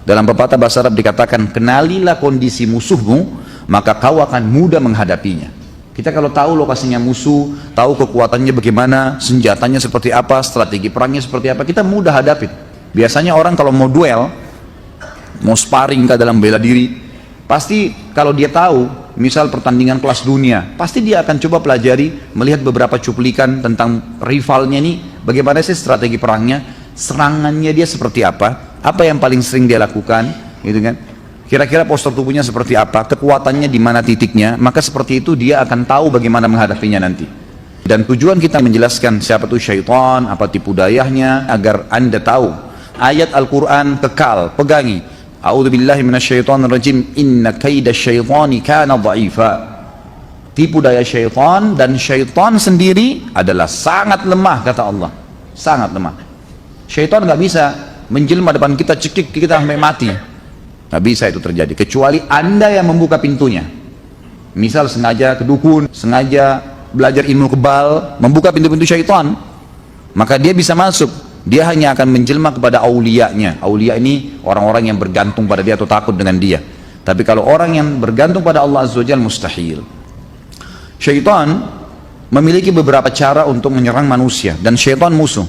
Dalam pepatah bahasa Arab dikatakan, kenalilah kondisi musuhmu, maka kau akan mudah menghadapinya. Kita kalau tahu lokasinya musuh, tahu kekuatannya bagaimana, senjatanya seperti apa, strategi perangnya seperti apa, kita mudah hadapi. Biasanya orang kalau mau duel, mau sparring dalam bela diri, pasti kalau dia tahu, misal pertandingan kelas dunia, pasti dia akan coba pelajari, melihat beberapa cuplikan tentang rivalnya ini, bagaimana sih strategi perangnya, serangannya dia seperti apa yang paling sering dia lakukan, gitu kan? Kira-kira postur tubuhnya seperti apa, kekuatannya di mana titiknya, maka seperti itu dia akan tahu bagaimana menghadapinya nanti. Dan tujuan kita menjelaskan siapa itu syaitan, apa tipu dayanya, agar Anda tahu. Ayat Al-Quran kekal, pegangi. A'udzubillahi minasyaitonirrajim, inna kaida syaitani kana dha'ifa. Tipu daya syaitan, dan syaitan sendiri adalah sangat lemah, kata Allah. Sangat lemah. Syaitan nggak bisa menjelma depan kita, cekik kita sampai mati. Nggak bisa itu terjadi, kecuali Anda yang membuka pintunya. Misal sengaja ke dukun, sengaja belajar ilmu kebal, membuka pintu-pintu syaitan, maka dia bisa masuk. Dia hanya akan menjelma kepada auliyanya. Aulia ini orang-orang yang bergantung pada dia atau takut dengan dia. Tapi kalau orang yang bergantung pada Allah Azza wa Jalla, mustahil. Syaitan memiliki beberapa cara untuk menyerang manusia, dan syaitan musuh.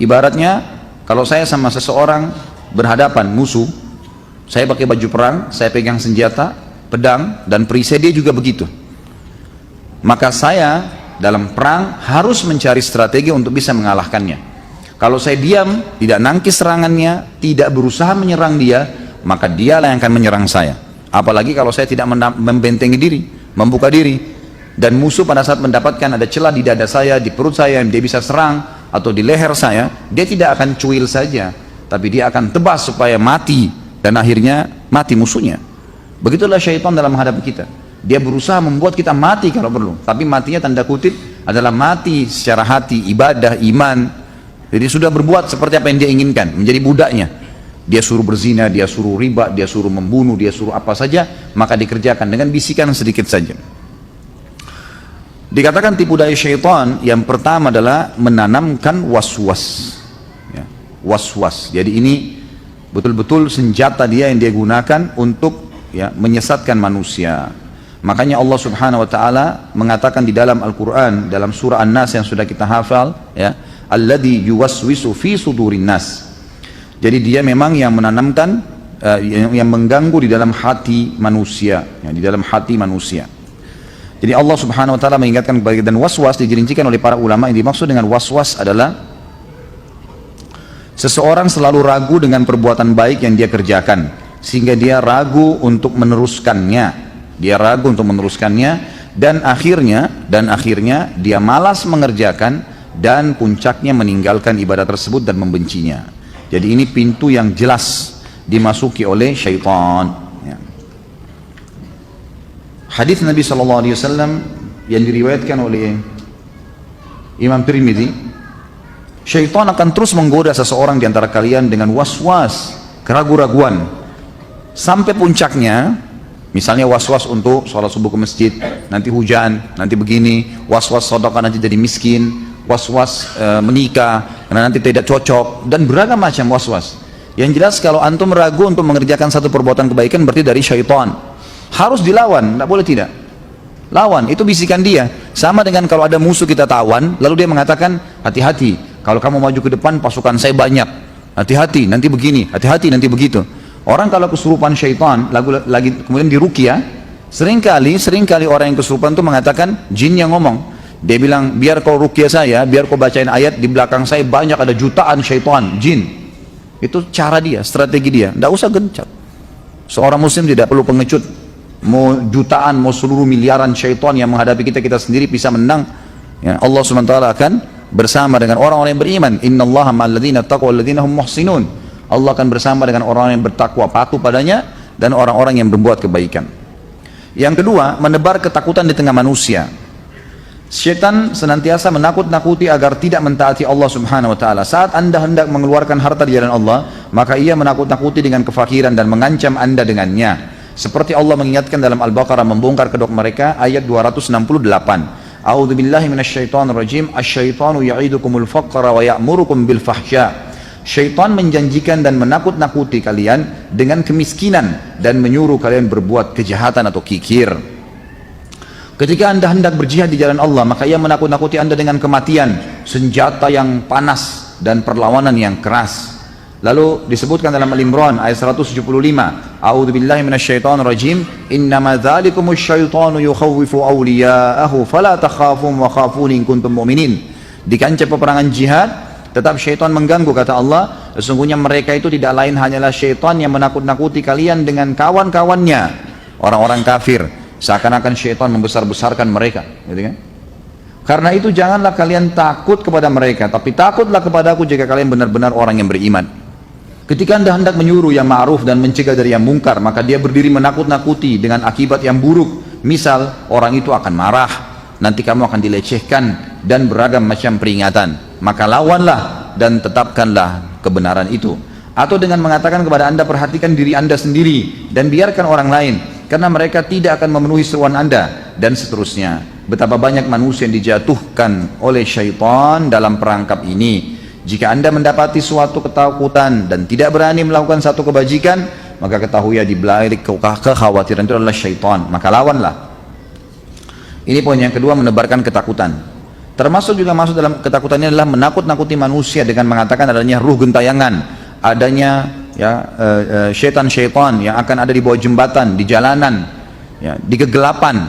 Ibaratnya kalau saya sama seseorang berhadapan, musuh, saya pakai baju perang, saya pegang senjata, pedang, dan perisai, dia juga begitu. Maka saya dalam perang harus mencari strategi untuk bisa mengalahkannya. Kalau saya diam, tidak nangkis serangannya, tidak berusaha menyerang dia, maka dialah yang akan menyerang saya. Apalagi kalau saya tidak membentengi diri, membuka diri. Dan musuh pada saat mendapatkan ada celah di dada saya, di perut saya, dia bisa serang, atau di leher saya, dia tidak akan cuil saja, tapi dia akan tebas supaya mati, dan akhirnya mati musuhnya. Begitulah syaitan dalam menghadapi kita. Dia berusaha membuat kita mati kalau perlu, tapi matinya tanda kutip adalah mati secara hati, ibadah, iman. Jadi sudah berbuat seperti apa yang dia inginkan, menjadi budaknya. Dia suruh berzina, dia suruh riba, dia suruh membunuh, dia suruh apa saja, maka dikerjakan dengan bisikan sedikit saja. Dikatakan tipu daya syaitan yang pertama adalah menanamkan was-was, ya, was-was. Jadi ini betul-betul senjata dia yang dia gunakan untuk, ya, menyesatkan manusia. Makanya Allah Subhanahu wa taala mengatakan di dalam Al-Qur'an, dalam surah An-Nas yang sudah kita hafal, ya, alladzi yuwaswisu fi sudurin nas. Jadi dia memang yang menanamkan, yang mengganggu di dalam hati manusia, ya, di dalam hati manusia. Jadi Allah Subhanahu wa taala mengingatkan kepada kita, dan waswas digerincikan oleh para ulama, yang dimaksud dengan waswas adalah seseorang selalu ragu dengan perbuatan baik yang dia kerjakan, sehingga dia ragu untuk meneruskannya. Dia ragu untuk meneruskannya, dan akhirnya dia malas mengerjakan, dan puncaknya meninggalkan ibadah tersebut dan membencinya. Jadi ini pintu yang jelas dimasuki oleh syaitan, ya. Hadis Nabi SAW yang diriwayatkan oleh Imam Tirmidzi, syaitan akan terus menggoda seseorang di antara kalian dengan was-was, keraguan-raguan, sampai puncaknya. Misalnya was-was untuk sholat subuh ke masjid, nanti hujan, nanti begini, was-was sedekah nanti jadi miskin, was-was menikah karena nanti tidak cocok, dan beragam macam was-was. Yang jelas kalau antum ragu untuk mengerjakan satu perbuatan kebaikan, berarti dari syaitan. Harus dilawan, tidak boleh tidak. Lawan, itu bisikan dia. Sama dengan kalau ada musuh kita tawan, lalu dia mengatakan, hati-hati, kalau kamu maju ke depan pasukan saya banyak, hati-hati nanti begini, hati-hati nanti begitu. Orang kalau kesurupan syaitan, lagi kemudian diruqyah, seringkali orang yang kesurupan itu mengatakan jin yang ngomong. Dia bilang, biar kau ruqyah saya, biar kau bacain ayat, di belakang saya banyak ada jutaan syaitan, jin. Itu cara dia, strategi dia. Tidak usah gencat. Seorang muslim tidak perlu pengecut. Mau jutaan, mau seluruh miliaran syaitan yang menghadapi kita, kita sendiri bisa menang, ya, Allah SWT akan bersama dengan orang-orang yang beriman. Innallaha ma'alladzina taqwa walladzina hum muhsinun. Allah akan bersama dengan orang-orang yang bertakwa, patuh padanya, dan orang-orang yang berbuat kebaikan. Yang kedua, menebar ketakutan di tengah manusia. Syaitan senantiasa menakut-nakuti agar tidak mentaati Allah Subhanahu wa taala. Saat Anda hendak mengeluarkan harta di jalan Allah, maka ia menakut-nakuti dengan kefakiran dan mengancam Anda dengannya. Seperti Allah mengingatkan dalam Al-Baqarah, membongkar kedok mereka, ayat 268. A'udzubillahi minasyaitonirrajim. Asyaitanu ya'idukumul faqra wa ya'murukum bil fahsya. Syaitan menjanjikan dan menakut-nakuti kalian dengan kemiskinan dan menyuruh kalian berbuat kejahatan atau kikir. Ketika anda hendak berjihad di jalan Allah, maka ia menakut-nakuti anda dengan kematian, senjata yang panas dan perlawanan yang keras. Lalu disebutkan dalam Al-Imran ayat 175, A'udzubillahi minasyaitonir rajim, innama dzalikumus syaitanu yukhawwifu awliya'ahu fala takhafum wa khafuni in kuntum mu'minin. Di kancah peperangan jihad, tetap syaitan mengganggu, kata Allah, sesungguhnya mereka itu tidak lain hanyalah syaitan yang menakut-nakuti kalian dengan kawan-kawannya, orang-orang kafir, seakan-akan syaitan membesar-besarkan mereka, gitu kan? Karena itu janganlah kalian takut kepada mereka, tapi takutlah kepadaku jika kalian benar-benar orang yang beriman. Ketika anda hendak menyuruh yang ma'ruf dan mencegah dari yang mungkar, maka dia berdiri menakut-nakuti dengan akibat yang buruk. Misal, orang itu akan marah, nanti kamu akan dilecehkan, dan beragam macam peringatan. Maka lawanlah dan tetapkanlah kebenaran itu. Atau dengan mengatakan kepada anda, perhatikan diri anda sendiri, dan biarkan orang lain, karena mereka tidak akan memenuhi seruan anda, dan seterusnya. Betapa banyak manusia yang dijatuhkan oleh syaitan dalam perangkap ini. Jika anda mendapati suatu ketakutan dan tidak berani melakukan satu kebajikan, maka ketahui ya di balik kekhawatiran itu adalah syaitan, maka lawanlah. Ini poin yang kedua, menebarkan ketakutan. Termasuk juga masuk dalam ketakutan ini adalah menakut-nakuti manusia dengan mengatakan adanya ruh gentayangan, adanya syaitan-syaitan yang akan ada di bawah jembatan, di jalanan, ya, di kegelapan,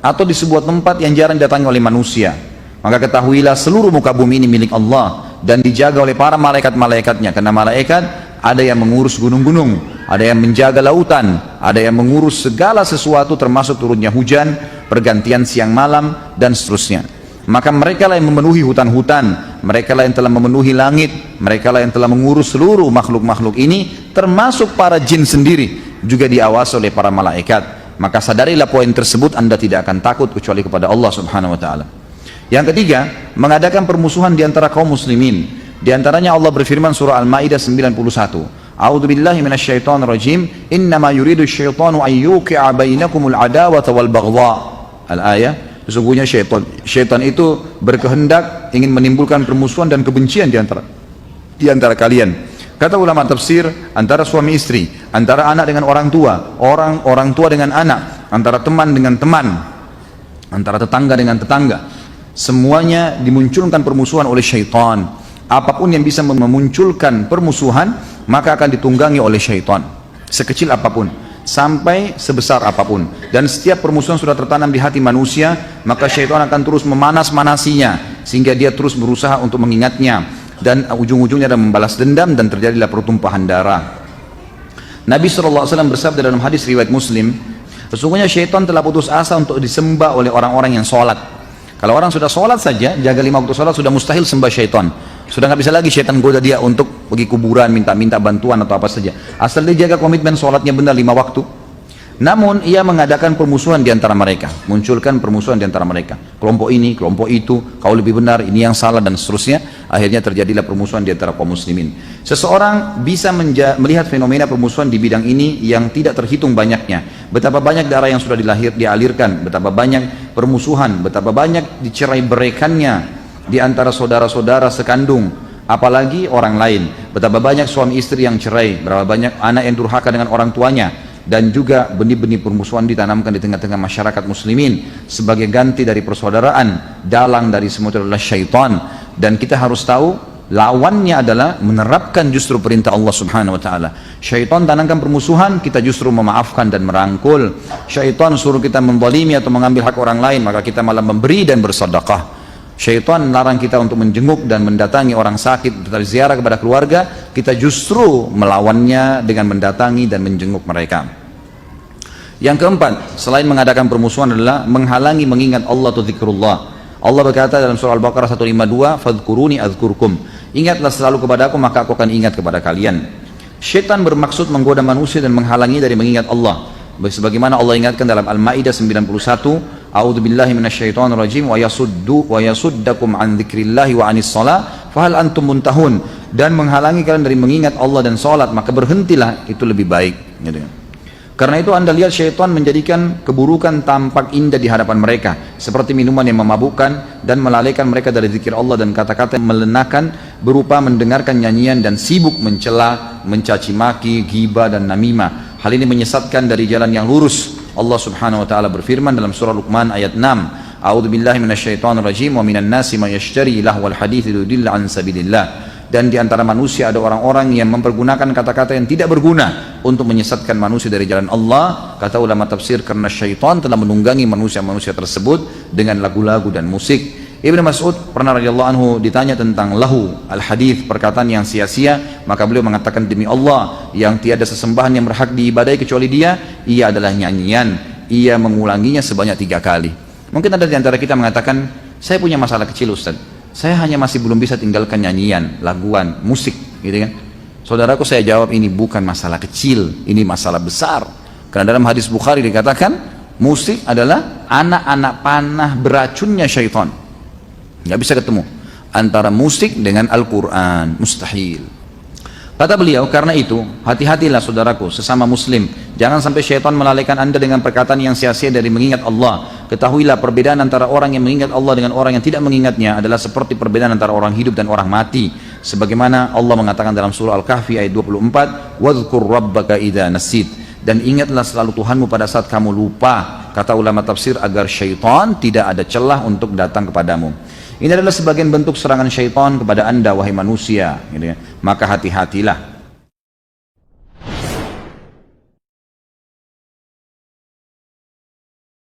atau di sebuah tempat yang jarang didatangi oleh manusia. Maka ketahuilah seluruh muka bumi ini milik Allah dan dijaga oleh para malaikat-malaikatnya, karena malaikat ada yang mengurus gunung-gunung, ada yang menjaga lautan, ada yang mengurus segala sesuatu termasuk turunnya hujan, pergantian siang malam, dan seterusnya. Maka mereka lah yang memenuhi hutan-hutan, mereka lah yang telah memenuhi langit, mereka lah yang telah mengurus seluruh makhluk-makhluk ini, termasuk para jin sendiri juga diawasi oleh para malaikat. Maka sadarilah poin tersebut, anda tidak akan takut kecuali kepada Allah subhanahu wa ta'ala. Yang ketiga, mengadakan permusuhan di antara kaum muslimin. Di antaranya Allah berfirman surah Al-Maidah 91. A'udzubillahi minasyaitonir rajim. Innama yuridu syaitanu an yuqi'a bainakumul adawata wal baghdha. Al-ayah. Sesungguhnya syaitan itu berkehendak ingin menimbulkan permusuhan dan kebencian di antara kalian. Kata ulama tafsir, antara suami istri, antara anak dengan orang tua, orang tua dengan anak, antara teman dengan teman, antara tetangga dengan tetangga. Semuanya dimunculkan permusuhan oleh syaitan. Apapun yang bisa memunculkan permusuhan, maka akan ditunggangi oleh syaitan, sekecil apapun sampai sebesar apapun. Dan setiap permusuhan sudah tertanam di hati manusia, maka syaitan akan terus memanas-manasinya sehingga dia terus berusaha untuk mengingatnya, dan ujung-ujungnya ada membalas dendam dan terjadilah pertumpahan darah. Nabi SAW bersabda dalam hadis riwayat Muslim, sesungguhnya syaitan telah putus asa untuk disembah oleh orang-orang yang sholat. Kalau orang sudah sholat saja, jaga 5 waktu sholat, sudah mustahil sembah syaitan. Sudah nggak bisa lagi syaitan goda dia untuk pergi kuburan, minta bantuan atau apa saja. Asal dia jaga komitmen sholatnya benar 5 waktu. Namun ia mengadakan permusuhan di antara mereka, munculkan permusuhan di antara mereka. Kelompok ini, kelompok itu, kau lebih benar, ini yang salah, dan seterusnya. Akhirnya terjadilah permusuhan di antara kaum muslimin. Seseorang bisa melihat fenomena permusuhan di bidang ini yang tidak terhitung banyaknya. Betapa banyak darah yang sudah dialirkan, betapa banyak permusuhan, betapa banyak dicerai beraikannya di antara saudara-saudara sekandung, apalagi orang lain. Betapa banyak suami istri yang cerai, berapa banyak anak yang durhaka dengan orang tuanya. Dan juga benih-benih permusuhan ditanamkan di tengah-tengah masyarakat muslimin sebagai ganti dari persaudaraan. Dalang dari semua itu adalah syaitan, dan kita harus tahu lawannya adalah menerapkan justru perintah Allah subhanahu wa ta'ala. Syaitan tanamkan permusuhan, kita justru memaafkan dan merangkul. Syaitan suruh kita menzalimi atau mengambil hak orang lain, maka kita malah memberi dan bersedekah. Syaitan melarang kita untuk menjenguk dan mendatangi orang sakit, berziarah kepada keluarga, kita justru melawannya dengan mendatangi dan menjenguk mereka. Yang keempat, selain mengadakan permusuhan adalah menghalangi mengingat Allah atau zikrullah. Allah berkata dalam surah Al-Baqarah 152, "Fadhkuruni adzkurkum." Ingatlah selalu kepadaku, maka aku akan ingat kepada kalian. Syaitan bermaksud menggoda manusia dan menghalangi dari mengingat Allah. Sebagaimana Allah ingatkan dalam Al-Maidah 91, A'udzubillahi minasyaitonir rajim wa yasuddakum an dzikrillahi wa anis shalah fahal antum muntahun, dan menghalangi kalian dari mengingat Allah dan salat, maka berhentilah, itu lebih baik, gitu. Karena itu Anda lihat syaitan menjadikan keburukan tampak indah di hadapan mereka, seperti minuman yang memabukkan dan melalaikan mereka dari zikir Allah dan kata-kata yang melenakan berupa mendengarkan nyanyian dan sibuk mencela, mencaci maki, ghibah dan namimah. Hal ini menyesatkan dari jalan yang lurus. Allah Subhanahu wa taala berfirman dalam surah Luqman ayat 6, A'udzu billahi minasyaitonir rajim wa minan nasi may yashtari lahwal hadits liyudilla an sabilillah. Dan di antara manusia ada orang-orang yang mempergunakan kata-kata yang tidak berguna untuk menyesatkan manusia dari jalan Allah. Kata ulama tafsir, karena syaitan telah menunggangi manusia-manusia tersebut dengan lagu-lagu dan musik. Ibnu Mas'ud pernah radhiyallahu anhu ditanya tentang lahu al-hadith, perkataan yang sia-sia, maka beliau mengatakan, demi Allah yang tiada sesembahan yang berhak diibadahi kecuali Dia, ia adalah nyanyian, ia mengulanginya sebanyak 3 kali. Mungkin ada di antara kita mengatakan, saya punya masalah kecil Ustaz, saya hanya masih belum bisa tinggalkan nyanyian, laguan, musik, gitu kan. Saudaraku, saya jawab, ini bukan masalah kecil, ini masalah besar. Karena dalam hadis Bukhari dikatakan, musik adalah anak-anak panah beracunnya syaitan. Nggak bisa ketemu antara musik dengan Al-Quran, mustahil. Kata beliau, karena itu hati-hatilah saudaraku sesama muslim, jangan sampai syaitan melalaikan anda dengan perkataan yang sia-sia dari mengingat Allah. Ketahuilah perbedaan antara orang yang mengingat Allah dengan orang yang tidak mengingatnya adalah seperti perbedaan antara orang hidup dan orang mati. Sebagaimana Allah mengatakan dalam surah Al-Kahfi ayat 24, wadhkur rabbaka idza nasid, dan ingatlah selalu Tuhanmu pada saat kamu lupa. Kata ulama tafsir, agar syaitan tidak ada celah untuk datang kepadamu. Ini adalah sebagian bentuk serangan syaitan kepada anda wahai manusia, gitu ya. Maka hati-hatilah.